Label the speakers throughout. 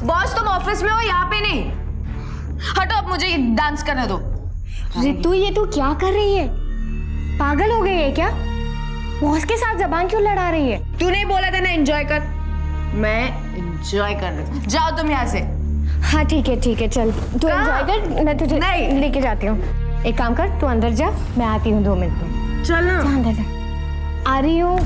Speaker 1: Boss तुम office में हो, यहाँ पे नहीं। हटो, अब मुझे डांस करने दो।
Speaker 2: रितु, ये तू क्या कर रही है? पागल हो गई है क्या? बॉस के साथ जबान क्यों लड़ा रही है?
Speaker 1: तूने बोला था ना एंजॉय कर, मैं एंजॉय कर रही हूँ। जाओ तुम यहाँ से।
Speaker 2: हाँ ठीक है, चल तू एंजॉय कर, मैं तुझे
Speaker 1: नहीं
Speaker 2: लेके जाती हूँ। एक काम कर, तू अंदर जा, मैं आती हूँ 2 मिनट में।
Speaker 1: चल ना।
Speaker 2: जा अंदर जा। आ रही हूँ।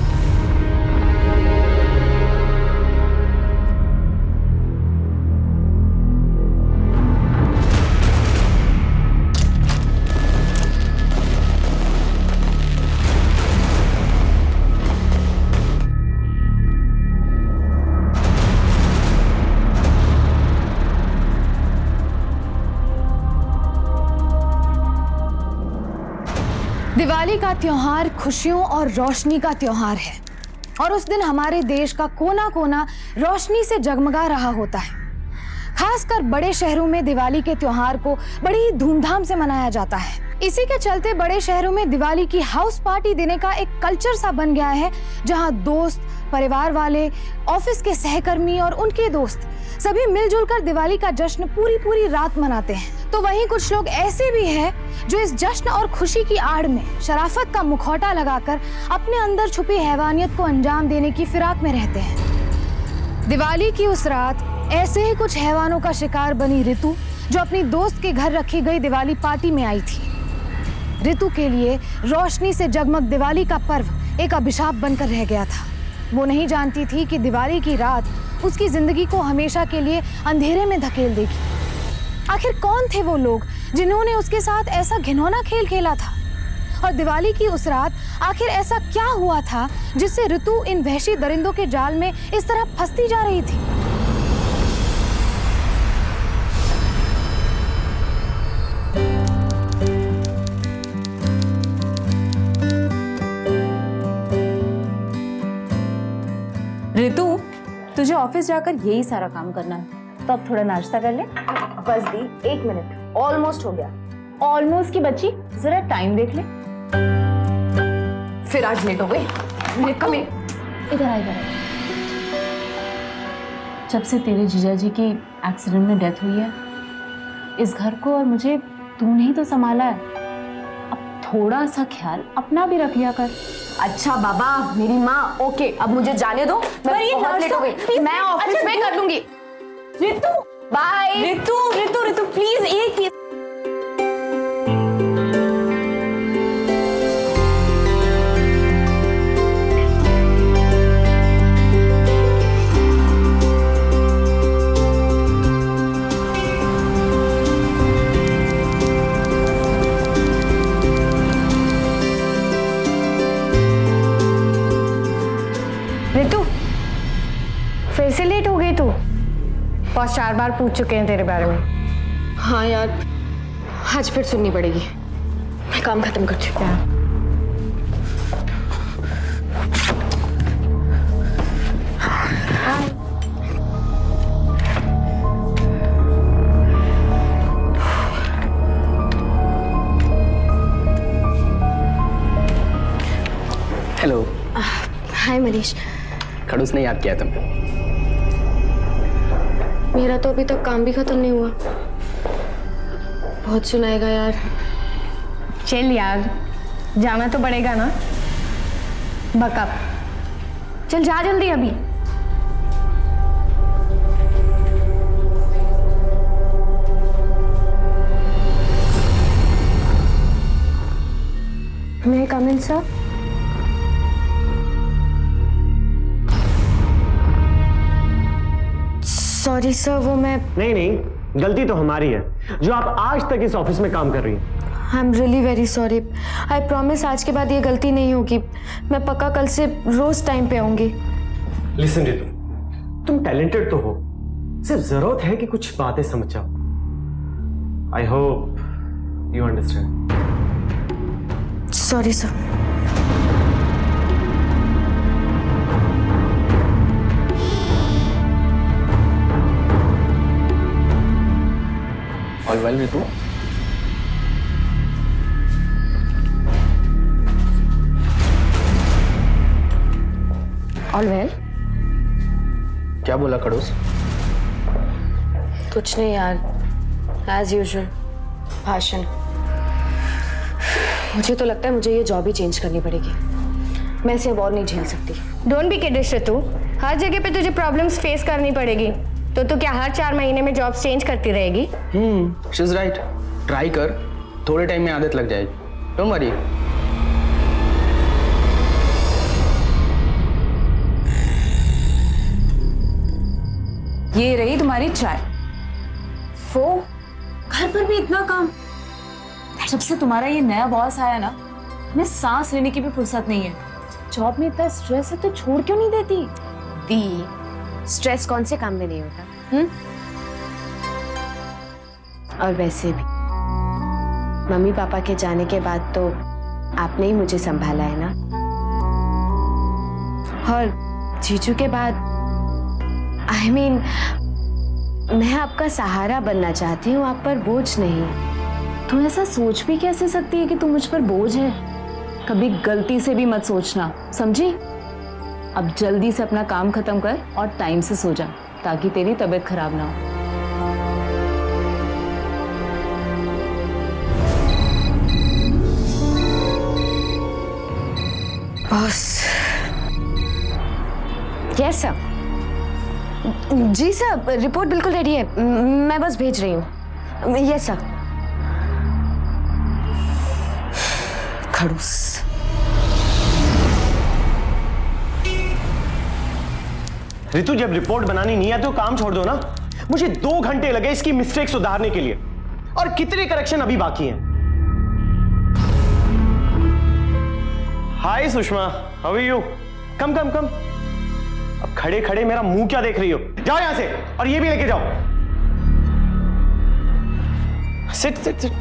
Speaker 3: दिवाली का त्योहार खुशियों और रोशनी का त्योहार है और उस दिन हमारे देश का कोना कोना रोशनी से जगमगा रहा होता है। खासकर बड़े शहरों में दिवाली के त्योहार को बड़ी ही धूमधाम से मनाया जाता है। इसी के चलते बड़े शहरों में दिवाली की हाउस पार्टी देने का एक कल्चर सा बन गया है, जहां दोस्त, परिवार वाले, ऑफिस के सहकर्मी और उनके दोस्त सभी मिलजुल कर दिवाली का जश्न पूरी रात मनाते हैं। तो वहीं कुछ लोग ऐसे भी हैं जो इस जश्न और खुशी की आड़ में शराफत का मुखौटा लगाकर अपने अंदर छुपी हैवानियत को अंजाम देने की फिराक में रहते हैं। दिवाली की उस रात ऐसे ही कुछ हैवानों का शिकार बनी रितु, जो अपनी दोस्त के घर रखी गई दिवाली पार्टी में आई थी। रितु के लिए रोशनी से जगमग दिवाली का पर्व एक अभिशाप बनकर रह गया था। वो नहीं जानती थी कि दिवाली की रात उसकी जिंदगी को हमेशा के लिए अंधेरे में धकेल देगी। आखिर कौन थे वो लोग जिन्होंने उसके साथ ऐसा घिनौना खेल खेला था? और दिवाली की उस रात आखिर ऐसा क्या हुआ था जिससे रितु इन वहशी दरिंदों के जाल में इस तरह फंसती जा रही थी?
Speaker 4: रितु, तुझे ऑफिस जाकर यही सारा काम करना है, तो अब थोड़ा नाश्ता कर ले।
Speaker 2: बस दी, 1 मिनट, ऑलमोस्ट हो गया।
Speaker 4: ऑलमोस्ट की बच्ची, जरा टाइम देख ले।
Speaker 1: फिर आज लेट हो गई।
Speaker 4: इधर आ। जब से तेरे जीजा जी की एक्सीडेंट में डेथ हुई है, इस घर को और मुझे तूने ही तो संभाला है। अब थोड़ा सा ख्याल अपना भी रख लिया कर।
Speaker 1: अच्छा बाबा, मेरी माँ, ओके, अब मुझे जाने दो। मैं बहुत लेट हो गई। मैं ऑफिस में कर लूंगी।
Speaker 4: रितु,
Speaker 1: बाय।
Speaker 4: रितु प्लीज, एक ही।
Speaker 2: रितु, फिर से लेट हो गई तू। बॉस 4 बार पूछ चुके हैं तेरे बारे में।
Speaker 1: हाँ यार, आज फिर सुननी पड़ेगी। मैं काम खत्म करती हूँ।
Speaker 5: हेलो।
Speaker 2: हाय मनीष।
Speaker 5: खड़ूस ने याद किया तुमने?
Speaker 2: मेरा तो अभी तक काम भी खत्म नहीं हुआ। बहुत सुनाएगा यार। चल यार, जाना तो पड़ेगा ना। बकअप, चल जा जल्दी अभी। मैं come in sir? Sorry sir, वो मैं
Speaker 6: नहीं, गलती तो हमारी है जो आप आज तक इस ऑफिस में काम कर रही हैं।
Speaker 2: I am really very sorry. I promise आज के बाद ये गलती नहीं होगी। मैं पक्का कल से रोज टाइम पे आऊंगी।
Speaker 6: लिसन रितु, तुम टैलेंटेड तो हो, सिर्फ जरूरत है कि कुछ बातें समझ जाओ। I hope you understand.
Speaker 2: Sorry sir.
Speaker 5: All well Ritu?
Speaker 2: All well?
Speaker 5: क्या बोला खड़ूस?
Speaker 1: कुछ नहीं यार, एज यूजुअल भाषण। मुझे तो लगता है मुझे ये जॉब ही चेंज करनी पड़ेगी। मैं इसे अब और नहीं झेल सकती।
Speaker 2: डोंट बी किडिश ऋतु, हर जगह पे तुझे प्रॉब्लम्स फेस करनी पड़ेगी। तो क्या हर 4 महीने में जॉब चेंज करती रहेगी?
Speaker 5: She is right. ट्राई कर, थोड़े टाइम में आदत लग जाएगी। Don't worry.
Speaker 4: ये रही तुम्हारी चाय। वो घर पर भी इतना काम। जब से तुम्हारा ये नया बॉस आया ना, हमें सांस लेने की भी फुर्सत नहीं है। जॉब में इतना स्ट्रेस है तो छोड़ क्यों नहीं देती?
Speaker 1: दी, स्ट्रेस कौन से काम में नहीं होता? और वैसे भी मम्मी पापा के जाने के बाद तो आपने ही मुझे संभाला है ना। और जीजू के बाद I mean, मैं आपका सहारा बनना चाहती हूँ, आप पर बोझ नहीं।
Speaker 4: तू ऐसा सोच भी कैसे सकती है कि तू मुझ पर बोझ है? कभी गलती से भी मत सोचना, समझी? अब जल्दी से अपना काम खत्म कर और टाइम से सो जा, ताकि तेरी तबीयत खराब ना हो।
Speaker 1: बॉस। Yes sir. जी सर, रिपोर्ट बिल्कुल रेडी है, मैं बस भेज रही हूँ। Yes sir. खड़ूस।
Speaker 6: रितु, जब रिपोर्ट बनानी नहीं है तो काम छोड़ दो ना। मुझे 2 घंटे लगे इसकी मिस्टेक सुधारने के लिए, और कितने करेक्शन अभी बाकी हैं। हाय सुषमा, हाउ आर यू? कम कम कम। अब खड़े खड़े मेरा मुंह क्या देख रही हो? जाओ यहां से, और ये भी लेके जाओ। Sit sit sit.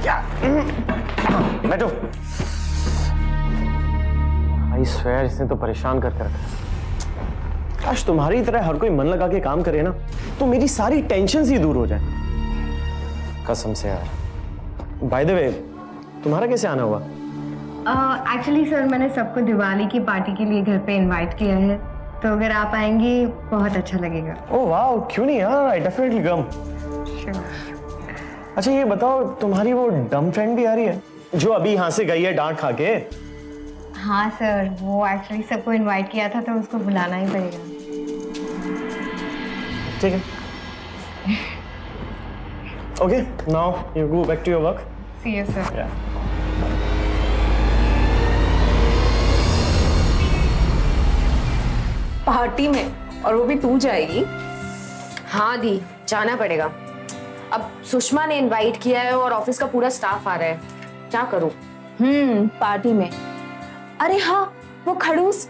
Speaker 6: क्या? बैठो। आई स्वेयर, इसने तो परेशान करके रखा। काश तुम्हारी तरह हर कोई मन लगा के काम करे ना, तो मेरी सारी टेंशन ही दूर हो जाए। कसम से यार। बाय द वे, तुम्हारा कैसे आना हुआ?
Speaker 2: एक्चुअली सर, मैंने सबको दिवाली की पार्टी के लिए घर पे इनवाइट किया है, तो अगर आप आएंगे बहुत अच्छा लगेगा।
Speaker 6: ओह वाह, क्यों नहीं यार, आई डेफिनेटली कम। अच्छा ये बताओ, तुम्हारी वो डम फ्रेंड भी आ रही है जो अभी यहाँ से गई है डांट खा के?
Speaker 2: हाँ सर, वो एक्चुअली सबको इनवाइट किया था, तो उसको बुलाना ही पड़ेगा।
Speaker 6: ठीक है। Okay, now you go back to your work.
Speaker 2: See you sir.
Speaker 4: Party में, और वो भी तू जाएगी?
Speaker 1: हाँ दी, जाना पड़ेगा। अब सुषमा ने इनवाइट किया है और ऑफिस का पूरा स्टाफ आ रहा है, क्या करूं?
Speaker 4: पार्टी में। अरे हाँ, वो खड़ूस,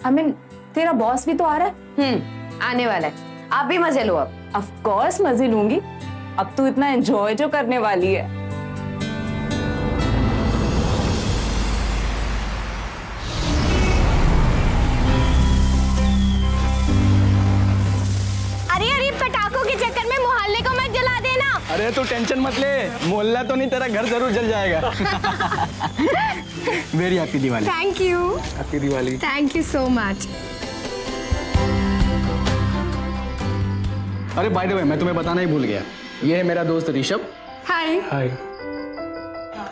Speaker 4: आई मीन तेरा बॉस भी तो आ रहा है।
Speaker 1: आने वाला है, आप भी मजे लो। अब
Speaker 4: ऑफ कोर्स मजे लूंगी, अब तू इतना एंजॉय जो करने वाली है।
Speaker 2: अरे पटाखों के चक्कर में मोहल्ले को मत जला देना।
Speaker 5: अरे तू टेंशन मत ले, मोहल्ला तो नहीं, तेरा घर जरूर जल जाएगा। Very happy Diwali.
Speaker 2: Thank you.
Speaker 5: Happy Diwali.
Speaker 2: Thank you so much.
Speaker 5: अरे बाय द वे, मैं तुम्हें बताना ही भूल गया, ये है मेरा दोस्त ऋषभ।
Speaker 2: हाय।
Speaker 5: हाय।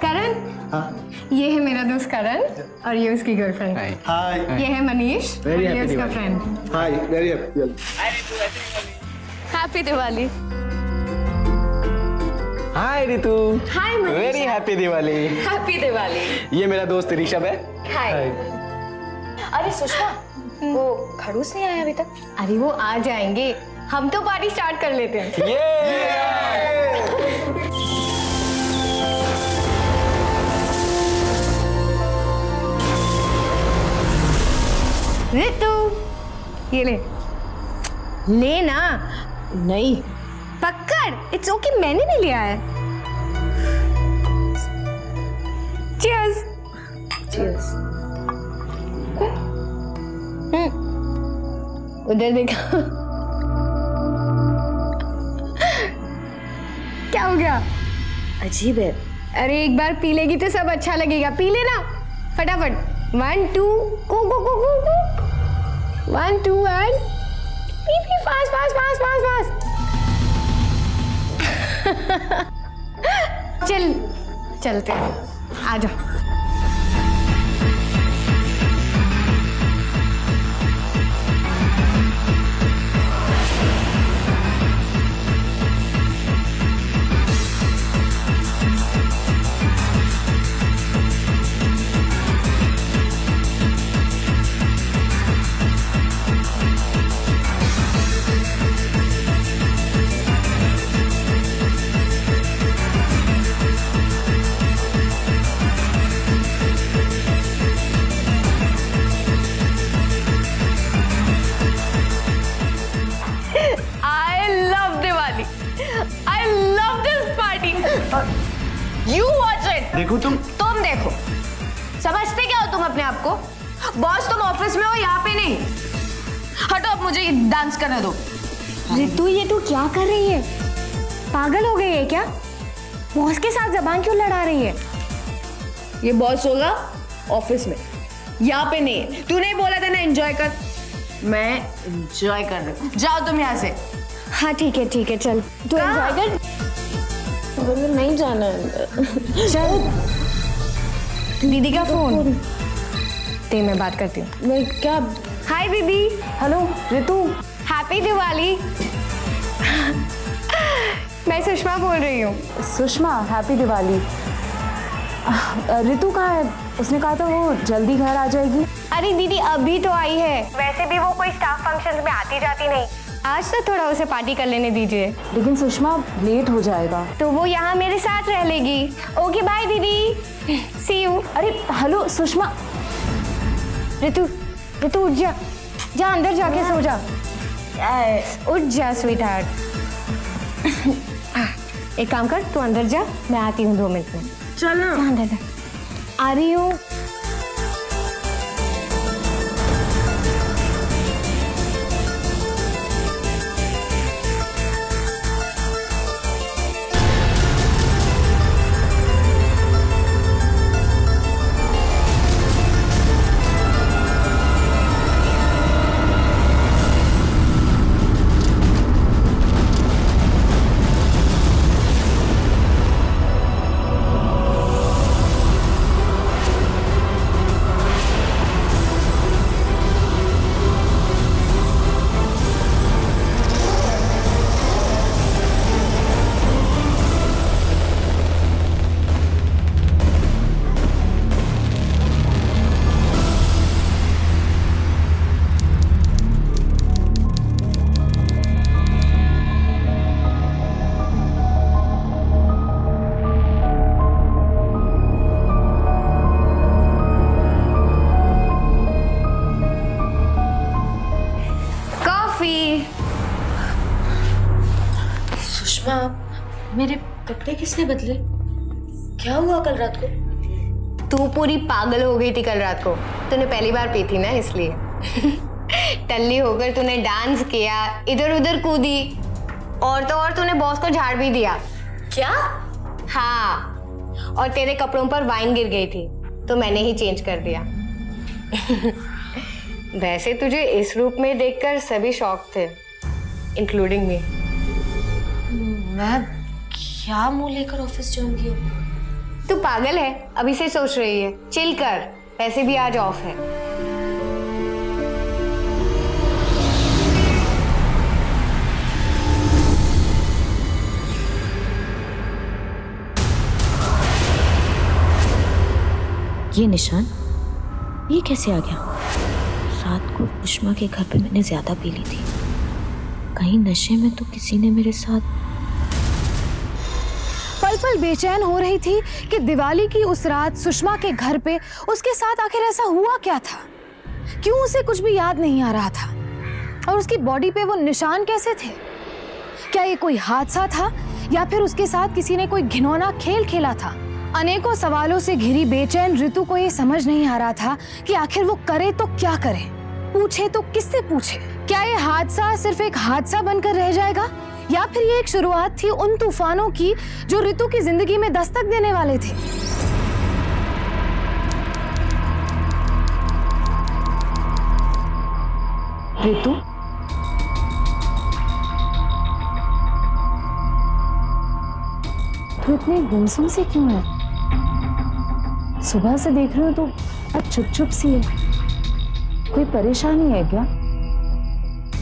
Speaker 2: करण।
Speaker 5: हाँ।
Speaker 2: ये है मेरा दोस्त करण, और ये उसकी गर्लफ्रेंड।
Speaker 5: हाय।
Speaker 6: हाय।
Speaker 2: ये है मनीष, और
Speaker 5: Very
Speaker 2: ये
Speaker 5: happy
Speaker 2: उसका
Speaker 5: Diwali.
Speaker 2: Friend.
Speaker 6: Hi, very happy.
Speaker 1: Happy Diwali.
Speaker 5: Hi Ritu.
Speaker 2: Hi Manish.
Speaker 5: Very happy Diwali.
Speaker 1: Happy Diwali.
Speaker 5: ये मेरा दोस्त ऋषभ है।
Speaker 1: हाय। अरे सुषमा, वो खड़ूस नहीं आया अभी तक?
Speaker 2: अरे वो आ जाएंगे, हम तो पार्टी स्टार्ट कर लेते हैं। ऋतु, ये ले ना।
Speaker 1: नहीं।
Speaker 2: पकड़, इट्स ओके, मैंने भी लिया है। चीयर्स।
Speaker 1: चीयर्स।
Speaker 2: उधर देखा। क्या हो गया?
Speaker 1: अजीब है।
Speaker 2: अरे एक बार पी लेगी तो सब अच्छा लगेगा, पी लेना फटाफट। 1 2 गो गो गो गो गो। 1 2 and P fast fast fast fast fast. चल चलते हैं, आ जाओ।
Speaker 6: देखो तुम
Speaker 1: देखो, समझते क्या हो तुम अपने आप को? बॉस तुम ऑफिस में हो, यहाँ पे नहीं। हटो, अब मुझे डांस करने दो।
Speaker 2: रितु, ये तू क्या कर रही है? पागल हो गई है क्या? बॉस के साथ जबान क्यों लड़ा रही है?
Speaker 1: ये बॉस होगा ऑफिस में, यहाँ पे नहीं। तूने बोला था ना एंजॉय कर, मैं एंजॉय कर रही हूँ। जाओ तुम यहाँ से।
Speaker 2: हाँ ठीक है, चल तू एंजॉय कर।
Speaker 1: मुझे नहीं जाना है।
Speaker 2: चल, दीदी का फोन ते, मैं बात करती हूँ।
Speaker 1: मैं क्या?
Speaker 2: हाय दीदी।
Speaker 1: हेलो रितु।
Speaker 2: हैप्पी दिवाली। मैं सुषमा बोल रही हूँ।
Speaker 4: सुषमा, हैप्पी दिवाली। रितु कहाँ है? उसने कहा था वो जल्दी घर आ जाएगी।
Speaker 2: अरे दीदी अभी तो आई है। वैसे भी वो कोई स्टाफ फंक्शन में आती जाती नहीं। आज तो थोड़ा उसे पार्टी कर लेने दीजिए।
Speaker 4: लेकिन सुषमा, लेट हो जाएगा।
Speaker 2: तो वो यहाँ मेरे साथ रह लेगी। ओके बाय दीदी, सी यू।
Speaker 4: अरे हेलो सुषमा।
Speaker 2: रितु उठ जा, अंदर जाके सो जा। उठ जा स्वीटहार्ट। एक काम कर, तू अंदर जा, मैं आती हूँ 2 मिनट में।
Speaker 1: चल ना।
Speaker 2: जा अंदर जा। आ रही हूँ।
Speaker 1: सुषमा, मेरे कपड़े किसने बदले? क्या हुआ कल रात को?
Speaker 2: तू पूरी पागल हो गई थी कल रात को। तूने पहली बार पी थी ना, इसलिए। टल्ली होकर तूने डांस किया, इधर उधर कूदी, और तो और तूने बॉस को झाड़ भी दिया।
Speaker 1: क्या?
Speaker 2: हाँ, और तेरे कपड़ों पर वाइन गिर गई थी, तो मैंने ही चेंज कर दिया। वैसे तुझे इस रूप में देखकर सभी शॉक थे, इंक्लूडिंग मी।
Speaker 1: मैं क्या मुंह लेकर ऑफिस जाऊंगी?
Speaker 2: तू पागल है, अभी से सोच रही है। चिल कर, वैसे भी आज ऑफ है।
Speaker 7: ये निशान, ये कैसे आ गया? रात को सुषमा के घर पे मैंने ज्यादा पी ली थी। कहीं नशे में तो किसी ने मेरे साथ।
Speaker 3: पल पल बेचैन हो रही थी कि दिवाली की उस रात सुषमा के घर पे उसके साथ आखिर ऐसा हुआ क्या था? क्यों उसे कुछ भी याद नहीं आ रहा था? और उसकी बॉडी पे वो निशान कैसे थे? क्या ये कोई हादसा था या फिर उसके साथ किसी ने कोई घिनौना खेल खेला था? अनेकों सवालों से घिरी बेचैन ऋतु को ये समझ नहीं आ रहा था कि आखिर वो करे तो क्या करे, पूछे तो किससे पूछे? क्या ये हादसा सिर्फ एक हादसा बनकर रह जाएगा या फिर ये एक शुरुआत थी उन तूफानों की जो ऋतु की जिंदगी में दस्तक देने वाले थे?
Speaker 4: तू इतनी गुमसुम सी क्यों है? सुबह से देख रही हूँ तो आज चुप चुप सी है। कोई परेशानी है क्या?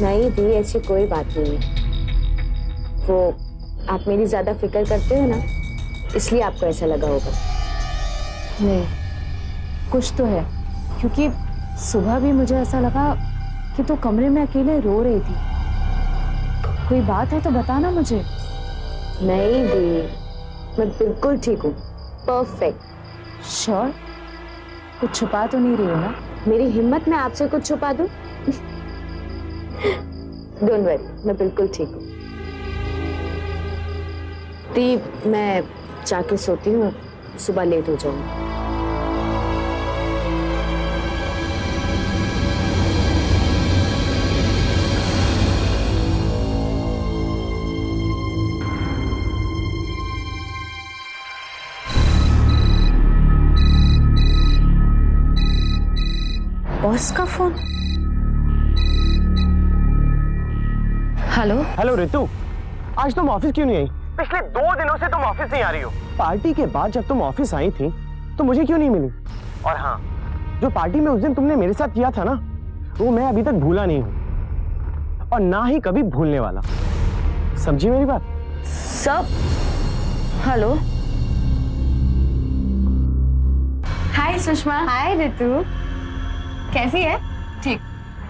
Speaker 7: नहीं दी, ऐसी कोई बात नहीं है। वो आप मेरी ज्यादा फिक्र करते हो ना, इसलिए आपको ऐसा लगा होगा।
Speaker 4: नहीं, कुछ तो है, क्योंकि सुबह भी मुझे ऐसा लगा कि तू कमरे में अकेले रो रही थी। कोई बात है तो बताना मुझे।
Speaker 7: नहीं दी, मैं बिल्कुल ठीक हूँ, परफेक्ट।
Speaker 4: श्योर? कुछ छुपा तो नहीं रही हो ना?
Speaker 7: मेरी हिम्मत में आपसे कुछ छुपा दूं? डोंट वरी, मैं बिल्कुल ठीक हूँ। दी, मैं जाके सोती हूँ, सुबह लेट हो जाऊंगी। बॉस का फोन।
Speaker 3: हेलो।
Speaker 6: हेलो रितु, आज तुम ऑफिस क्यों नहीं आई? पिछले 2 दिनों से तुम ऑफिस नहीं आ रही हो। पार्टी के बाद जब तुम ऑफिस आई थी तो मुझे क्यों नहीं मिली? और हाँ, जो पार्टी में उस दिन तुमने मेरे साथ किया था ना, वो मैं अभी तक भूला नहीं हूं और ना ही कभी भूलने वाला। समझी मेरी बात?
Speaker 3: सब। हेलो। हाय सुषमा।
Speaker 2: हाय ऋतु, कैसी है?
Speaker 3: ठीक।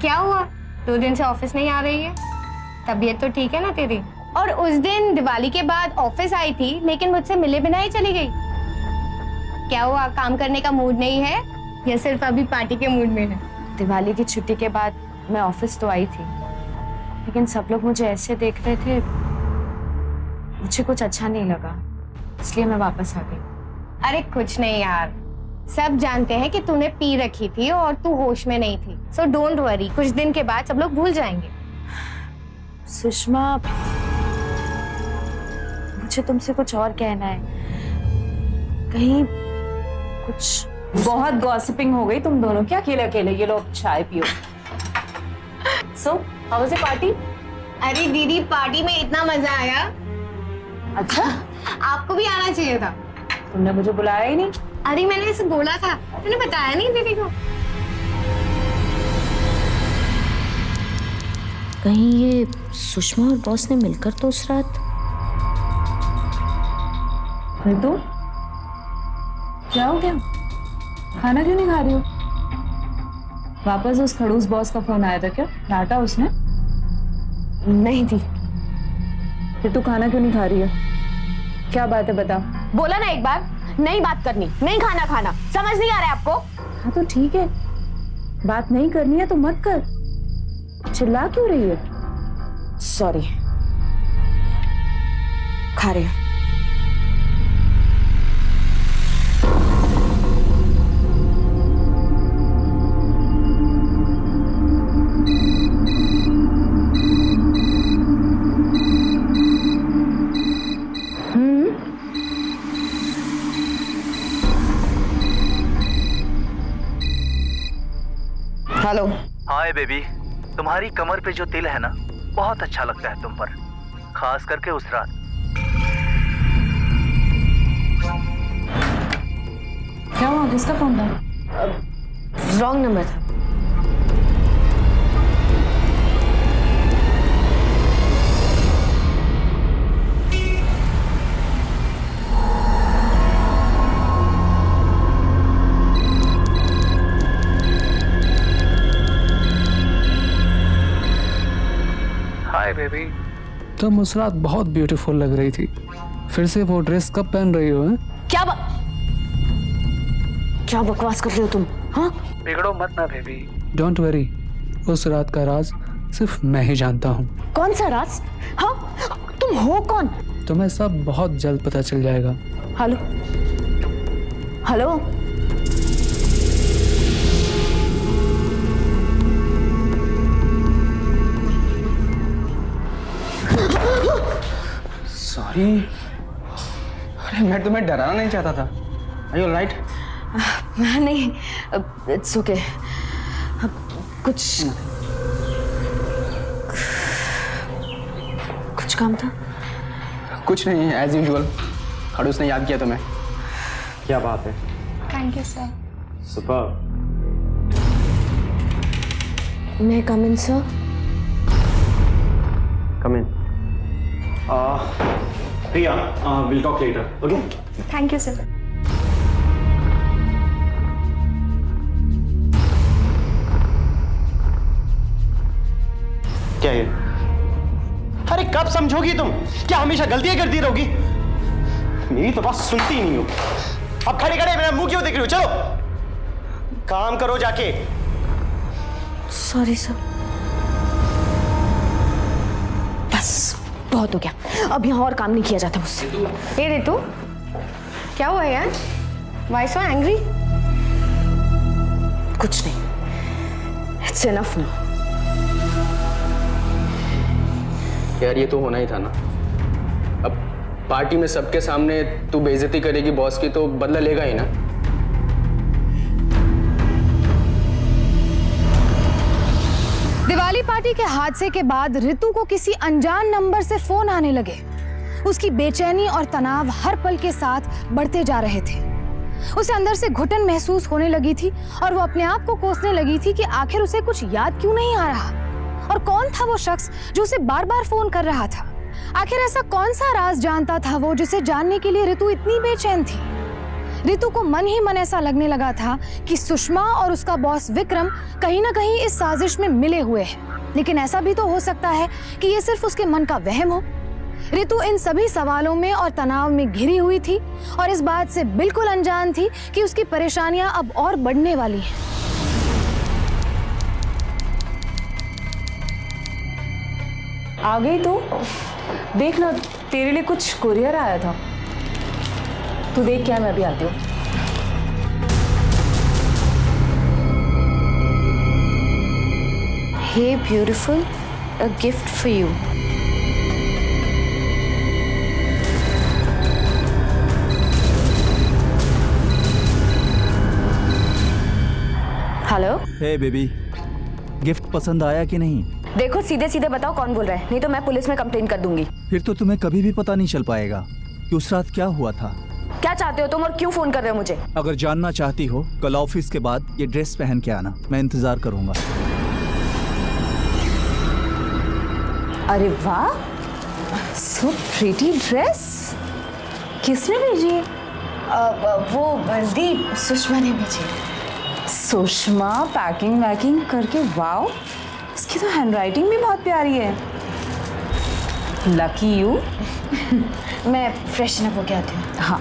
Speaker 2: क्या हुआ, 2 दिन से ऑफिस नहीं आ रही है? तबीयत तो ठीक है ना तेरी? और उस दिन दिवाली के बाद ऑफिस आई थी लेकिन मुझसे मिले बिना ही चली गई। क्या हुआ, काम करने का मूड नहीं है या सिर्फ अभी पार्टी के मूड में है?
Speaker 4: दिवाली की छुट्टी के बाद मैं ऑफिस तो आई थी, लेकिन सब लोग मुझे ऐसे देख रहे थे, मुझे कुछ अच्छा नहीं लगा, इसलिए मैं वापस आ गई।
Speaker 2: अरे कुछ नहीं यार, सब जानते हैं कि तूने पी रखी थी और तू होश में नहीं थी, सो डोंट वरी, कुछ दिन के बाद सब लोग भूल जाएंगे।
Speaker 4: सुषमा, मुझे तुमसे कुछ और कहना है। कहीं कुछ
Speaker 8: बहुत गॉसिपिंग हो गई तुम दोनों की, अकेले अकेले। ये लोग चाय पियो। So how was the party?
Speaker 2: अरे दीदी, पार्टी में इतना मजा आया।
Speaker 8: अच्छा,
Speaker 2: आपको भी आना चाहिए था।
Speaker 8: तुमने मुझे बुलाया ही नहीं।
Speaker 2: अरे मैंने ऐसे बोला था, तूने बताया नहीं दीदी को।
Speaker 7: कहीं ये सुषमा और बॉस ने मिलकर तो उस रात।
Speaker 8: रितु, क्या हो गया? खाना क्यों नहीं खा रही हो? वापस उस खड़ूस बॉस का फोन आया था क्या? डांटा उसने?
Speaker 3: नहीं थी।
Speaker 8: रितु, खाना क्यों नहीं खा रही है? क्या बात है, बता।
Speaker 3: बोला ना एक बार, नहीं बात करनी, नहीं खाना खाना, समझ नहीं आ रहा है आपको?
Speaker 8: हाँ तो ठीक है, बात नहीं करनी है तो मत कर। चिल्ला क्यों रही है?
Speaker 3: सॉरी, खा रही हूँ। हेलो।
Speaker 9: हाय बेबी, तुम्हारी कमर पे जो तिल है ना, बहुत अच्छा लगता है तुम पर, खास करके उस रात।
Speaker 8: क्या हुआ, किसका फोन था?
Speaker 3: रॉन्ग नंबर था।
Speaker 9: Hi baby.
Speaker 5: तुम उस रात बहुत ब्यूटीफुल लग रही थी। फिर से वो ड्रेस कब पहन रही हो?
Speaker 3: क्या बकवास कर रहे हो तुम? हाँ?
Speaker 9: बिगड़ो मत ना बेबी।
Speaker 5: डोंट वरी, उस रात का राज सिर्फ मैं ही जानता हूँ।
Speaker 3: कौन सा राज? हाँ? तुम हो कौन?
Speaker 5: तुम्हें सब बहुत जल्द पता चल जाएगा।
Speaker 3: हेलो। हेलो।
Speaker 5: सॉरी, अरे मैं तुम्हें डराना नहीं चाहता था। Are you all right?
Speaker 3: नहीं, इट्स ओके। कुछ काम था?
Speaker 5: कुछ नहीं, एज यूजुअल। खड़ूस ने याद किया तुम्हें।
Speaker 6: क्या बात है।
Speaker 2: Thank you sir.
Speaker 6: सुपर।
Speaker 7: मैं come in sir?
Speaker 6: Come in. Priya, will talk later, okay?
Speaker 2: Thank you sir.
Speaker 6: क्या है? अरे कब समझोगी तुम? क्या हमेशा गलतियां करती रहोगी? मेरी तो बात सुनती नहीं हो। अब खड़े खड़े मेरा मुंह क्यों देख रही हो? चलो काम करो जाके।
Speaker 7: Sorry sir. बस बहुत हो गया, अब यहाँ और काम नहीं किया जाता मुझसे।
Speaker 2: ए रितु, क्या हुआ यार? Why so angry?
Speaker 7: कुछ नहीं, इट्स इनफ ना।
Speaker 5: यार ये तो होना ही था ना। अब पार्टी में सबके सामने तू बेइज्जती करेगी बॉस की तो बदला लेगा ही ना।
Speaker 3: दिवाली पार्टी के हादसे के बाद रितु को किसी अनजान नंबर से फोन आने लगे। उसकी बेचैनी और तनाव हर पल के साथ बढ़ते जा रहे थे। उसे अंदर से घुटन महसूस होने लगी थी और वो अपने आप को कोसने लगी थी कि आखिर उसे कुछ याद क्यों नहीं आ रहा और कौन था वो शख्स जो उसे बार बार फोन कर रहा था। आखिर ऐसा कौन सा राज जानता था वो जिसे जानने के लिए रितु इतनी बेचैन थी। रितु को मन ही मन ऐसा लगने लगा था कि सुषमा और उसका बॉस विक्रम कहीं ना कहीं इस साजिश में मिले हुए हैं, लेकिन ऐसा भी तो हो सकता है कि ये सिर्फ उसके मन का वहम हो। रितु इन सभी सवालों में और तनाव में घिरी हुई थी और इस बात से बिल्कुल अनजान थी कि उसकी परेशानियां अब और बढ़ने वाली हैं।
Speaker 8: आ गई तू? देख ना, तेरे लिए कुछ कुरियर आया था। तू देख क्या, मैं भी आती हूँ।
Speaker 7: Hey beautiful, a gift for you. Hello.
Speaker 10: Hey baby, gift पसंद आया कि नहीं?
Speaker 7: देखो सीधे सीधे बताओ कौन बोल रहा है, नहीं तो मैं पुलिस में कंप्लेंट कर दूंगी।
Speaker 10: फिर तो तुम्हें कभी भी पता नहीं चल पाएगा कि उस रात क्या हुआ था।
Speaker 7: क्या चाहते हो तुम और क्यों फोन कर रहे हो मुझे?
Speaker 10: अगर जानना चाहती हो, कल ऑफिस के बाद ये ड्रेस पहन के आना, मैं इंतजार करूंगा।
Speaker 8: अरे वाह, सो प्रीटी ड्रेस। किसने भेजी है?
Speaker 7: वो दीप, सुषमा ने भेजी।
Speaker 8: सुषमा पैकिंग वैकिंग करके, वाओ, इसकी तो हैंडराइटिंग भी बहुत प्यारी है। Lucky you.
Speaker 7: मैं फ्रेशन अप होके आती हूँ।
Speaker 8: हाँ।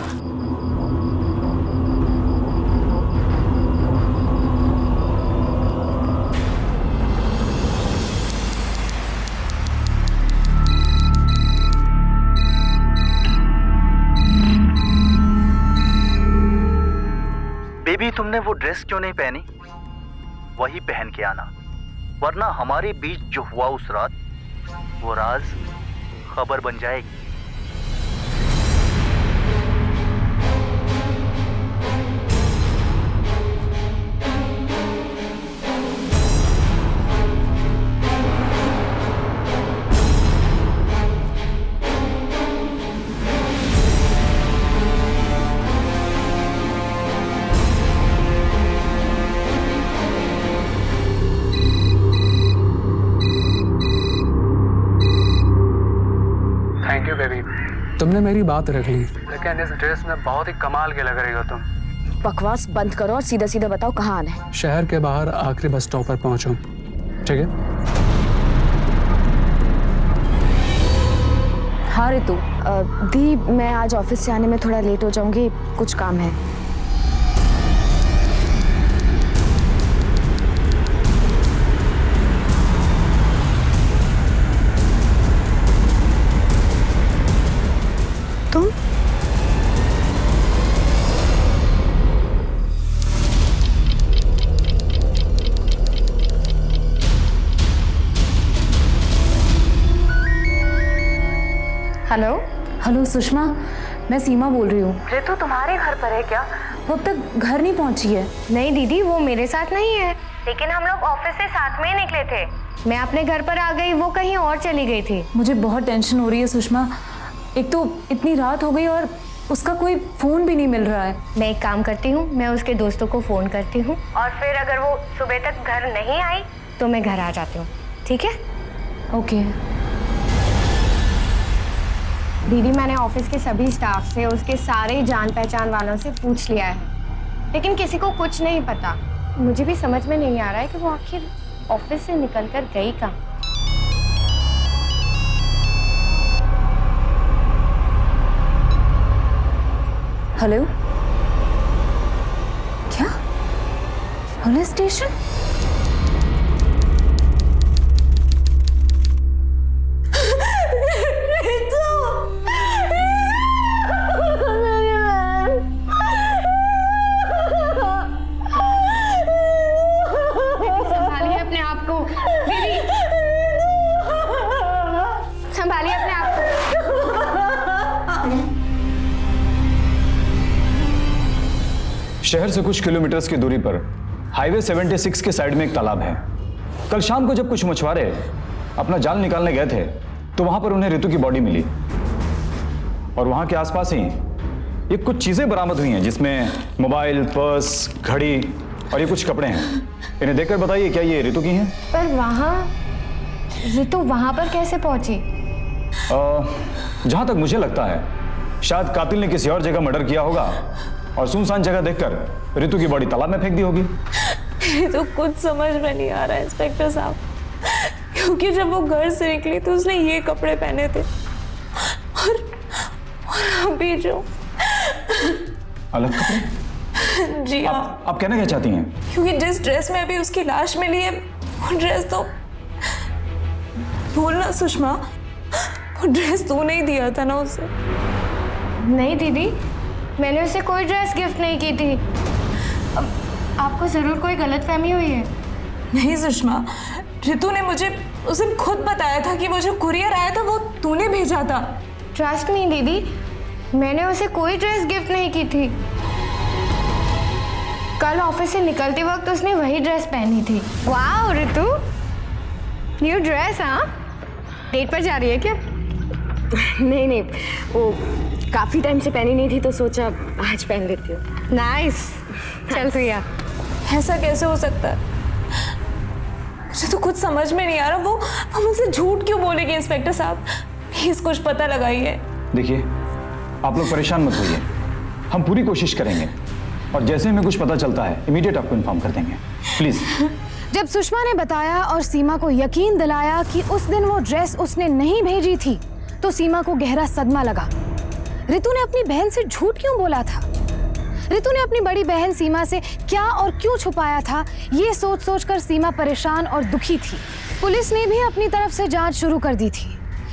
Speaker 9: बेबी, तुमने वो ड्रेस क्यों नहीं पहनी? वही पहन के आना, वरना हमारे बीच जो हुआ उस रात वो राज खबर बन जाएगी।
Speaker 11: थैंक यू बेबी, तुमने मेरी बात रख ली, लेकिन इस ड्रेस में बहुत ही कमाल के लग रही हो तुम।
Speaker 7: बकवास बंद करो और सीधा सीधा बताओ कहाँ आना है।
Speaker 11: शहर के बाहर आखिरी बस स्टॉप पर पहुंचो, ठीक है?
Speaker 8: हाँ रितु।
Speaker 7: दी, मैं आज ऑफिस से आने में थोड़ा लेट हो जाऊंगी, कुछ काम है। तुम?
Speaker 2: हेलो।
Speaker 8: हेलो सुषमा, मैं सीमा बोल रही हूँ।
Speaker 2: रितु तुम्हारे घर पर है क्या?
Speaker 8: वो अब तक घर नहीं पहुँची है।
Speaker 2: नहीं दीदी, वो मेरे साथ नहीं है, लेकिन हम लोग ऑफिस से साथ में ही निकले थे। मैं अपने घर पर आ गई, वो कहीं और चली गई थी।
Speaker 8: मुझे बहुत टेंशन हो रही है सुषमा। एक तो इतनी रात हो गई और उसका कोई फोन भी नहीं मिल रहा है।
Speaker 2: मैं एक काम करती हूँ, मैं उसके दोस्तों को फ़ोन करती हूँ और फिर अगर वो सुबह तक घर नहीं आई तो मैं घर आ जाती हूँ, ठीक है?
Speaker 8: ओके।
Speaker 2: दीदी, मैंने ऑफिस के सभी स्टाफ से, उसके सारे जान पहचान वालों से पूछ लिया है, लेकिन किसी को कुछ नहीं पता। मुझे भी समझ में नहीं आ रहा है कि वो आखिर ऑफिस से निकल कर गई कहाँ।
Speaker 8: हेलो, क्या? Police station?
Speaker 2: संभालिए अपने आप को दीदी, संभालिए अपने आप को।
Speaker 12: शहर से कुछ किलोमीटर्स की दूरी पर हाईवे 76 के साइड में एक तालाब है। कल शाम को जब कुछ मछुआरे अपना जाल निकालने गए थे तो वहां पर उन्हें रितु की बॉडी मिली और वहां के आसपास ही ये कुछ चीजें बरामद हुई हैं जिसमें मोबाइल, पर्स, घड़ी और ये कुछ कपड़े हैं। इन्हें देखकर बताइए क्या ये रितु की हैं?
Speaker 2: पर वहाँ रितु वहां पर कैसे पहुंची?
Speaker 12: जहां तक मुझे लगता है शायद कातिल ने किसी और जगह मर्डर किया होगा और सुनसान जगह देखकर रितु की बॉडी तालाब में फेंक दी होगी।
Speaker 8: तो कुछ समझ में नहीं आ रहा है इंस्पेक्टर साहब, क्योंकि जब वो घर से निकली तो उसने ये कपड़े पहने थे और अभी जो
Speaker 12: अलग कपड़े।
Speaker 8: जी हाँ।
Speaker 12: आप कहना क्या चाहती हैं?
Speaker 8: क्योंकि जिस ड्रेस में अभी उसकी लाश मिली है वो ड्रेस तो बोलना सुषमा, वो ड्रेस तू नहीं दिया था ना उसे?
Speaker 2: नहीं दीदी, मैंने उसे कोई ड्रेस गिफ्ट नहीं की थी। अब आपको जरूर कोई गलतफहमी हुई है।
Speaker 8: नहीं सुषमा, रितु ने मुझे उस दिन खुद बताया था कि वो जो कुरियर आया था वो तूने भेजा था।
Speaker 2: ट्रस्ट मी दीदी, मैंने उसे कोई ड्रेस गिफ्ट नहीं की थी। कल ऑफिस से निकलते वक्त उसने वही ड्रेस पहनी थी। वाह रितु, न्यू ड्रेस। हाँ, डेट पर जा रही है क्या?
Speaker 1: नहीं नहीं, वो काफी टाइम से पहनी नहीं थी तो सोचा आज पहन लेती हूँ।
Speaker 2: नाइस। चल प्रिया,
Speaker 8: ऐसा कैसे हो सकता है? मुझे तो कुछ समझ में नहीं आ रहा। वो मुझसे झूठ क्यों बोलेगी? इंस्पेक्टर साहब प्लीज कुछ पता लगाइए।
Speaker 12: देखिए, आप लोग परेशान मत होइए, हम पूरी कोशिश करेंगे और जैसे हमें कुछ पता चलता है इमीडिएट आपको इन्फॉर्म कर देंगे। प्लीज।
Speaker 3: जब सुषमा ने बताया और सीमा को यकीन दिलाया कि उस दिन वो ड्रेस उसने नहीं भेजी थी तो सीमा को गहरा सदमा लगा। रितु ने अपनी बहन से झूठ क्यों बोला था? रितु ने अपनी बड़ी बहन सीमा से क्या और क्यों छुपाया था, ये सोच सोचकर सीमा परेशान और दुखी थी। पुलिस ने भी अपनी तरफ से जांच शुरू कर दी थी,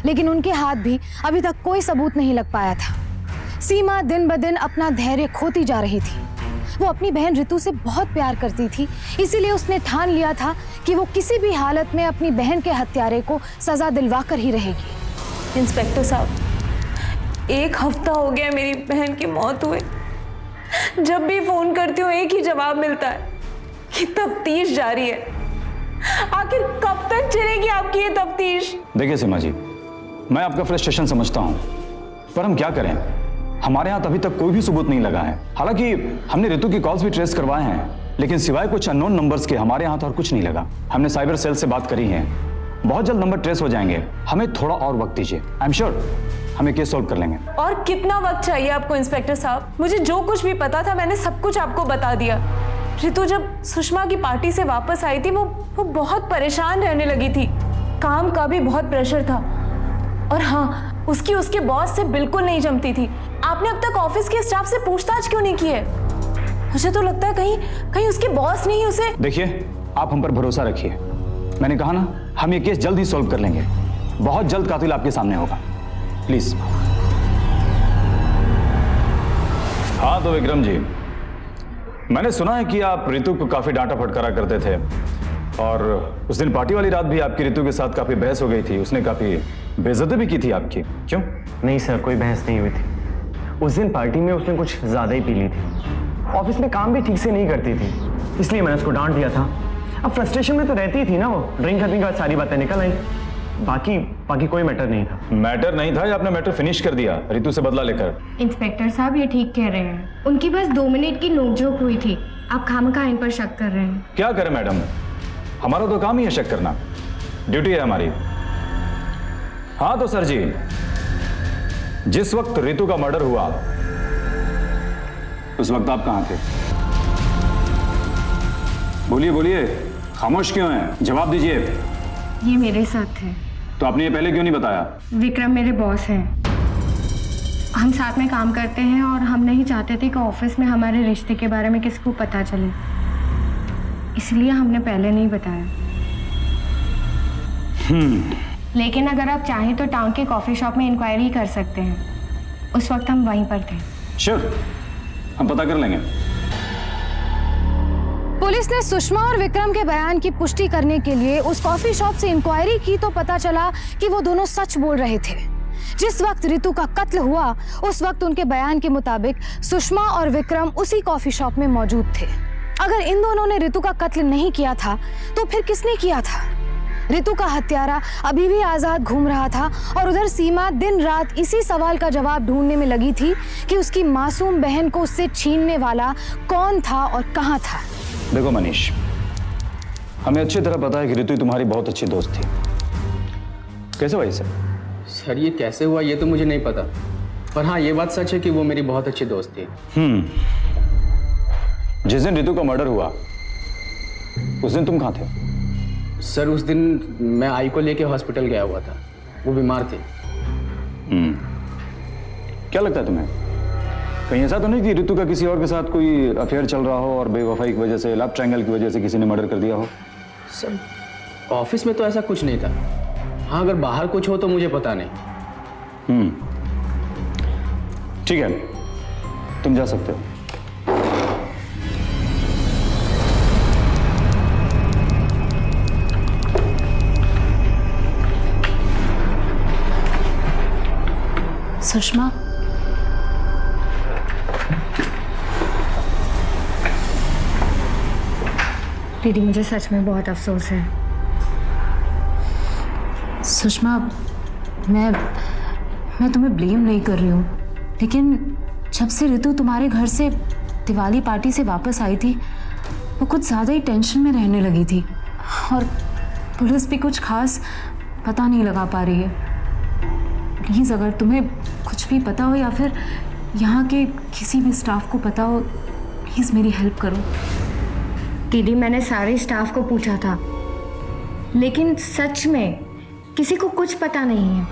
Speaker 3: लेकिन उनके हाथ भी अभी तक कोई सबूत नहीं लग पाया था। सीमा दिन ब दिन अपना धैर्य खोती जा रही थी। वो अपनी बहन रितु से बहुत प्यार करती थी, इसीलिए उसने ठान लिया था कि वो किसी भी हालत में अपनी बहन के हत्यारे को सजा दिलवा कर ही रहेगी।
Speaker 8: इंस्पेक्टर साहब, 1 हफ्ता हो गया मेरी बहन की मौत हुए। जब भी फोन करती हूँ एक ही जवाब मिलता है कि तफ्तीश जारी है। आखिर कब तक चलेगी आपकी ये तफ्तीश?
Speaker 12: देखिए सीमा जी, मैं आपका फ्रस्ट्रेशन समझता हूँ, पर हम क्या करें, हमारे यहाँ अभी तक कोई भी सबूत नहीं लगा है। हालांकि हमने रितु की कॉल्स भी ट्रेस करवाए हैं, लेकिन सिवाय कुछ अननोन नंबर्स के हमारे यहाँ तो और कुछ नहीं लगा। हमने साइबर सेल से बात करी है, बहुत जल्द नंबर ट्रेस हो जाएंगे। हमें थोड़ा और वक्त दीजिए, आई एम श्योर हम ये केस सॉल्व कर लेंगे।
Speaker 8: और कितना वक्त चाहिए आपको इंस्पेक्टर साहब? मुझे जो कुछ भी पता था मैंने सब कुछ आपको बता दिया। रितु जब सुषमा की पार्टी से वापस आई थी वो बहुत परेशान रहने लगी थी। काम का भी बहुत प्रेशर था और हाँ, उसके बॉस से बिल्कुल नहीं जमती थी। आपने अब तक ऑफिस के स्टाफ से पूछताछ क्यों नहीं की है? मुझे तो लगता है कहीं उसके बॉस ने ही उसे।
Speaker 12: देखिए, आप हम पर भरोसा रखिए, मैंने कहा ना हम ये केस जल्द ही सॉल्व कर लेंगे। बहुत जल्द कातिल आपके सामने होगा, प्लीज। हाँ तो विक्रम जी, मैंने सुना है कि आप रितु को काफी डांटा फटकारा करते थे और उस दिन पार्टी वाली रात भी आपकी रितु के साथ काफी बहस हो गई थी। उसने काफी बेइज्जती भी की थी आपकी, क्यों?
Speaker 6: नहीं सर, कोई बहस नहीं हुई थी। उस दिन पार्टी में उसने कुछ ज्यादा ही पी ली थी। ऑफिस में काम भी ठीक से नहीं करती थी, इसलिए मैंने उसको डांट दिया था। अब फ्रस्ट्रेशन में तो रहती ही थी ना, वो ड्रिंक करने के बाद सारी बातें निकल आई। बाकी बाकी कोई मैटर नहीं था।
Speaker 12: मैटर नहीं था या आपने मैटर फिनिश कर दिया रितु से बदला लेकर?
Speaker 2: इंस्पेक्टर साहब ये ठीक कह रहे हैं, उनकी बस 2 मिनट की नोकझोंक हुई थी, आप खामखा इन पर शक कर रहे हैं।
Speaker 12: क्या करें मैडम, हमारा तो काम ही है शक करना, ड्यूटी है हमारी। हाँ तो सर जी, जिस वक्त रितु का मर्डर हुआ उस वक्त आप कहां थे? बोलिए बोलिए, खामोश क्यों हैं? जवाब दीजिए।
Speaker 2: ये मेरे साथ है।
Speaker 12: तो आपने ये पहले क्यों नहीं बताया?
Speaker 2: विक्रम मेरे बॉस हैं, हम साथ में काम करते हैं और हम नहीं चाहते थे कि ऑफिस में हमारे रिश्ते के बारे में किसी को पता चले, इसलिए हमने पहले नहीं बताया। लेकिन अगर आप चाहें तो टाउन के कॉफी शॉप में इंक्वायरी कर सकते हैं, उस वक्त हम वहीं पर थे।
Speaker 12: श्योर, हम पता कर लेंगे।
Speaker 3: पुलिस ने सुषमा और विक्रम के बयान की पुष्टि करने के लिए उस कॉफी शॉप से इंक्वायरी की तो पता चला कि वो दोनों सच बोल रहे थे। जिस वक्त रितु का कत्ल हुआ उस वक्त उनके बयान के मुताबिक सुषमा और विक्रम उसी कॉफी शॉप में मौजूद थे। अगर इन दोनों ने रितु का कत्ल नहीं किया था तो फिर किसने किया था? रितु का हत्यारा अभी भी आजाद घूम रहा था और उधर सीमा दिन रात इसी सवाल का जवाब ढूंढने में लगी थी कि उसकी मासूम बहन को उससे छीनने वाला कौन था और कहां था।
Speaker 12: देखो मनीष, हमें अच्छी तरह पता है कि रितु तुम्हारी बहुत अच्छी दोस्त थी। कैसे भाई सर?
Speaker 5: सर ये कैसे हुआ ये तो मुझे नहीं पता, पर हाँ ये बात सच है कि वो मेरी बहुत अच्छी दोस्त थी।
Speaker 12: जिस दिन रितु का मर्डर हुआ उस दिन तुम कहाँ थे?
Speaker 5: सर उस दिन मैं आई को लेके हॉस्पिटल गया हुआ था, वो बीमार थी।
Speaker 12: क्या लगता है तुम्हें, कहीं ऐसा तो नहीं कि रितु का किसी और के साथ कोई अफेयर चल रहा हो और बेवफाई की वजह से, लव ट्रायंगल की वजह से किसी ने मर्डर कर दिया हो?
Speaker 5: सर ऑफिस में तो ऐसा कुछ नहीं था, हाँ अगर बाहर कुछ हो तो मुझे पता नहीं।
Speaker 12: ठीक है, तुम जा सकते हो।
Speaker 4: सुषमा,
Speaker 2: दीदी मुझे सच में बहुत अफसोस है।
Speaker 4: सुषमा, मैं तुम्हें ब्लेम नहीं कर रही हूँ, लेकिन जब से रितु तुम्हारे घर से दिवाली पार्टी से वापस आई थी वो कुछ ज़्यादा ही टेंशन में रहने लगी थी और पुलिस भी कुछ खास पता नहीं लगा पा रही है। प्लीज़ अगर तुम्हें कुछ भी पता हो या फिर यहाँ के किसी भी स्टाफ को पता हो, प्लीज़ मेरी हेल्प करो।
Speaker 2: दीदी मैंने सारे स्टाफ को पूछा था, लेकिन सच में किसी को कुछ पता नहीं है।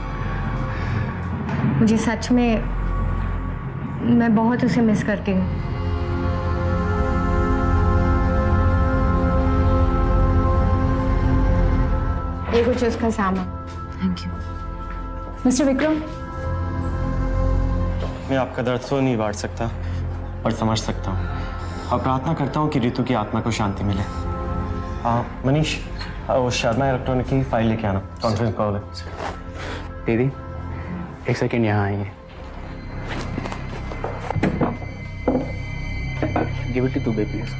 Speaker 2: मुझे सच में, मैं बहुत उसे मिस करती हूँ। ये कुछ उसका सामान।
Speaker 4: Thank you. मिस्टर विक्रम,
Speaker 6: मैं आपका दर्द तो नहीं बांट सकता पर समझ सकता हूँ और प्रार्थना करता हूँ कि रितु की आत्मा को शांति मिले। मनीष, वो शर्मा इलेक्ट्रॉनिक की फाइल लेके आना, कॉन्फ्रेंस कॉल है।
Speaker 5: दीदी एक सेकेंड यहाँ आएंगे। Give it to baby please.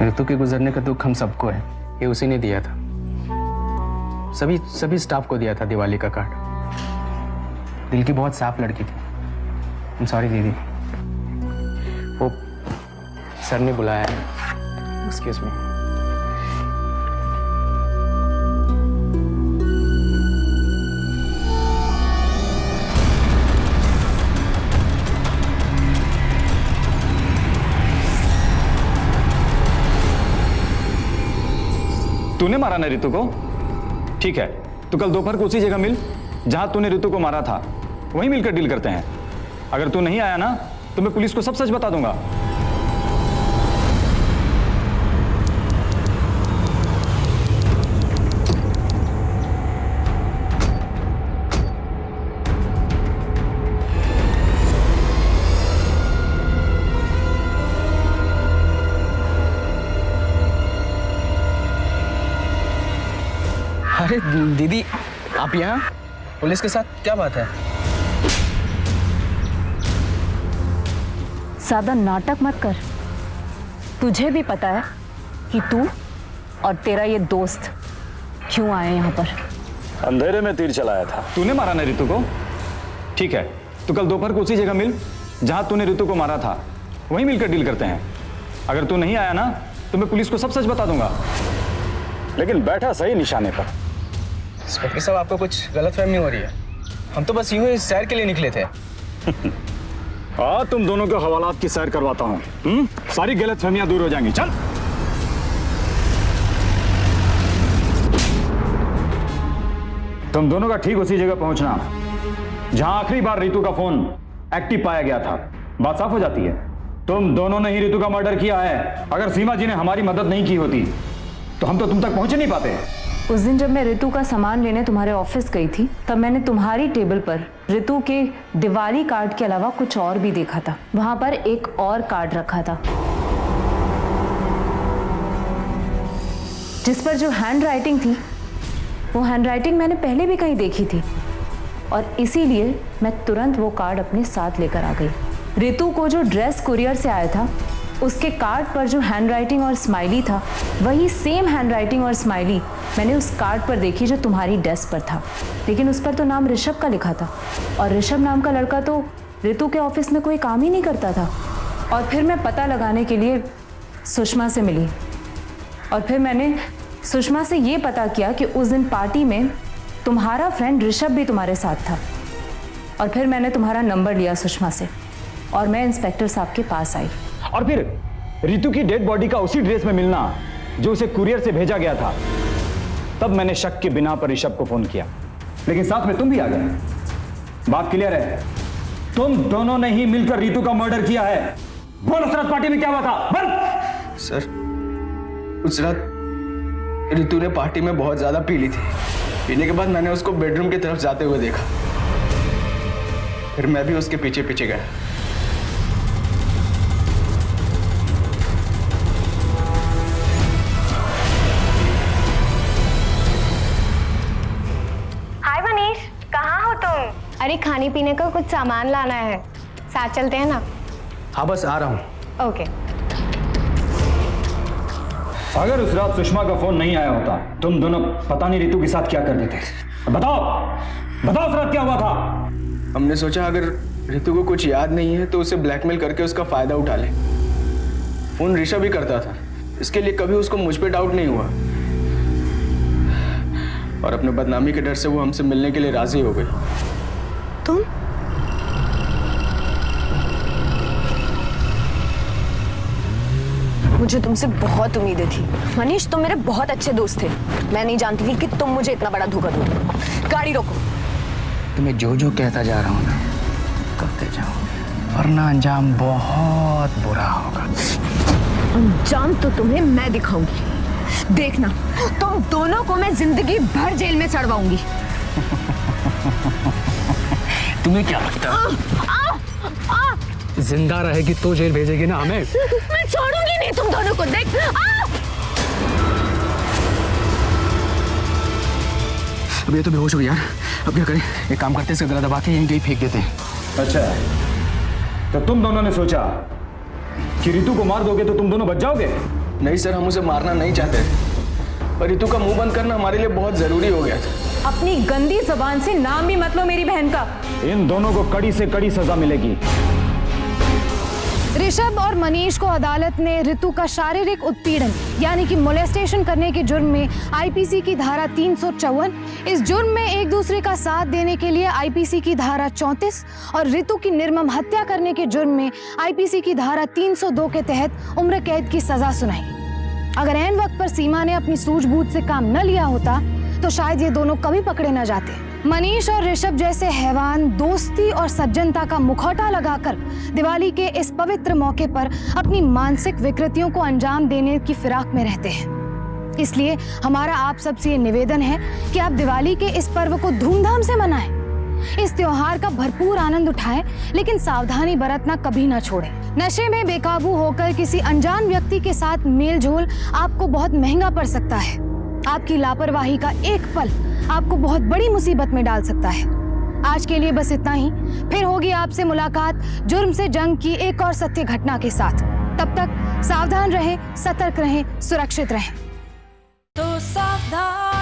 Speaker 5: Ritu के गुजरने का दुख हम सबको है, ये उसी ने दिया था। सभी स्टाफ को दिया था दिवाली का कार्ड। दिल की बहुत साफ लड़की थी। आई एम सॉरी दीदी, वो सर ने बुलाया है। Excuse me.
Speaker 12: तूने मारा ना रितु को? ठीक है, तो कल दोपहर को उसी जगह मिल जहां तूने रितु को मारा था, वहीं मिलकर डील करते हैं। अगर तू नहीं आया ना तो मैं पुलिस को सब सच बता दूंगा।
Speaker 5: अरे दीदी, आप यहाँ पुलिस के साथ, क्या बात है?
Speaker 4: ज्यादा नाटक मत कर। तुझे भी पता है कि तू और तेरा ये दोस्त क्यों आए यहाँ पर।
Speaker 12: अंधेरे में तीर चलाया था। तूने मारा ना रितु को? ठीक है, तो कल दोपहर को उसी जगह मिल जहां तूने रितु को मारा था, वहीं मिलकर डील करते हैं। अगर तू नहीं आया ना तो मैं पुलिस को सब सच बता दूंगा। लेकिन बैठा सही निशाने पर।
Speaker 5: इंस्पेक्टर साहब, आपको कुछ गलतफहमी हो रही है। हम तो बस यूं ही सैर के लिए निकले थे।
Speaker 12: तुम दोनों को हवालात की सैर करवाता हूँ। सारी गलतफहमियां दूर हो जाएंगी। चल। तुम दोनों का ठीक उसी जगह पहुंचना जहां आखिरी बार रितु का फोन एक्टिव पाया गया था। बात साफ हो जाती है। तुम दोनों ने ही रितु का मर्डर किया है। अगर सीमा जी ने हमारी मदद नहीं की होती तो हम तो तुम तक पहुंच ही नहीं पाते।
Speaker 4: उस दिन जब मैं रितु का सामान लेने तुम्हारे ऑफिस गई थी, तब मैंने तुम्हारी टेबल पर रितु के दिवाली कार्ड के अलावा कुछ और भी देखा था। वहां पर एक और कार्ड रखा था जिस पर जो हैंड राइटिंग थी, वो हैंड राइटिंग मैंने पहले भी कहीं देखी थी और इसीलिए मैं तुरंत वो कार्ड अपने साथ लेकर आ गई। रितु को जो ड्रेस कुरियर से आया था, उसके कार्ड पर जो हैंड राइटिंग और स्माइली था, वही सेम हैंड राइटिंग और स्माइली मैंने उस कार्ड पर देखी जो तुम्हारी डेस्क पर था। लेकिन उस पर तो नाम ऋषभ का लिखा था और ऋषभ नाम का लड़का तो रितु के ऑफिस में कोई काम ही नहीं करता था। और फिर मैं पता लगाने के लिए सुषमा से मिली और फिर मैंने सुषमा से ये पता किया कि उस दिन पार्टी में तुम्हारा फ्रेंड ऋषभ भी तुम्हारे साथ था। और फिर मैंने तुम्हारा नंबर लिया सुषमा से और मैं इंस्पेक्टर साहब के पास आई।
Speaker 12: और फिर रितु की डेड बॉडी का उसी ड्रेस में मिलना जो उसे कुरियर से भेजा गया था। तब मैंने शक के बिना पर ऋषभ को फोन किया, लेकिन साथ में तुम भी आ गए। बात क्लियर है, तुम दोनों ने ही मिलकर रितु का मर्डर किया है। बोलो, उस रात पार्टी में क्या हुआ था? बोल।
Speaker 5: सर, उस रात रितु ने पार्टी में बहुत ज्यादा पी ली थी। पीने के बाद मैंने उसको बेडरूम की तरफ जाते हुए देखा, फिर मैं भी उसके पीछे पीछे गया।
Speaker 2: हाय मनीष, कहाँ हो तुम? अरे खाने पीने का कुछ सामान लाना है, साथ चलते हैं ना?
Speaker 5: हाँ, बस आ रहा हूँ।
Speaker 2: ओके।
Speaker 12: अगर उस रात सुषमा का फोन नहीं आया होता, तुम दोनों पता नहीं रितु के साथ क्या करते थे। बताओ बताओ, उस रात क्या हुआ था?
Speaker 5: हमने सोचा अगर रितु को कुछ याद नहीं है तो उसे ब्लैकमेल करके उसका फायदा उठा ले। फोन ऋषभ भी करता था, इसके लिए कभी उसको मुझ पे डाउट नहीं हुआ और अपने बदनामी के डर से वो हमसे मिलने के लिए राजी हो गई।
Speaker 2: तुम?
Speaker 1: मुझे तुमसे बहुत उम्मीदें थी मनीष, तुम मेरे बहुत अच्छे दोस्त थे। मैं नहीं जानती थी कि तुम मुझे इतना बड़ा धोखा दोगे। गाड़ी रोको।
Speaker 5: तुम्हें जो जो कहता जा रहा हूँ ना, करते जाओ, वरना अंजाम बहुत बुरा होगा।
Speaker 1: अंजाम तो तुम्हें मैं दिखाऊंगी, देखना। तुम दोनों को मैं जिंदगी भर जेल में चढ़वाऊंगी।
Speaker 5: तुम्हें क्या लगता है जिंदा रहेगी तो जेल भेजेगी ना हमें?
Speaker 1: मैं छोड़ूंगी नहीं तुम दोनों को। देख,
Speaker 5: अब ये तो बेहोश हो गया यार। अब क्या करें? एक काम करते हैं, इसका गला दबा के यहीं कहीं फेंक देते हैं।
Speaker 12: अच्छा, तो तुम दोनों ने सोचा कि रितु को मार दोगे तो तुम दोनों बच जाओगे?
Speaker 5: नहीं सर, हम उसे मारना नहीं चाहते, पर रितु का मुंह बंद करना हमारे लिए बहुत जरूरी हो गया था।
Speaker 4: अपनी गंदी जबान से नाम भी मत लो मेरी बहन का।
Speaker 12: इन दोनों को कड़ी से कड़ी सजा मिलेगी।
Speaker 3: ऋषभ और मनीष को अदालत ने रितु का शारीरिक उत्पीड़न यानी कि मोलेस्टेशन करने के जुर्म में आईपीसी की धारा 354, इस जुर्म में एक दूसरे का साथ देने के लिए आईपीसी की धारा 34 और रितु की निर्मम हत्या करने के जुर्म में आईपीसी की धारा 302 के तहत उम्र कैद की सजा सुनाई। अगर ऐन वक्त पर सीमा ने अपनी सूझबूझ से काम न लिया होता तो शायद ये दोनों कभी पकड़े न जाते। मनीष और ऋषभ जैसे हैवान दोस्ती और सज्जनता का मुखौटा लगाकर दिवाली के इस पवित्र मौके पर अपनी मानसिक विकृतियों को अंजाम देने की फिराक में रहते हैं। इसलिए हमारा आप सबसे ये निवेदन है कि आप दिवाली के इस पर्व को धूमधाम से मनाएं। इस त्योहार का भरपूर आनंद उठाएं, लेकिन सावधानी बरतना कभी ना छोड़ें। नशे में बेकाबू होकर किसी अनजान व्यक्ति के साथ मेलजोल आपको बहुत महंगा पड़ सकता है। आपकी लापरवाही का एक पल आपको बहुत बड़ी मुसीबत में डाल सकता है। आज के लिए बस इतना ही। फिर होगी आपसे मुलाकात जुर्म से जंग की एक और सत्य घटना के साथ। तब तक सावधान रहें, सतर्क रहें, सुरक्षित रहें।
Speaker 13: तो सावधान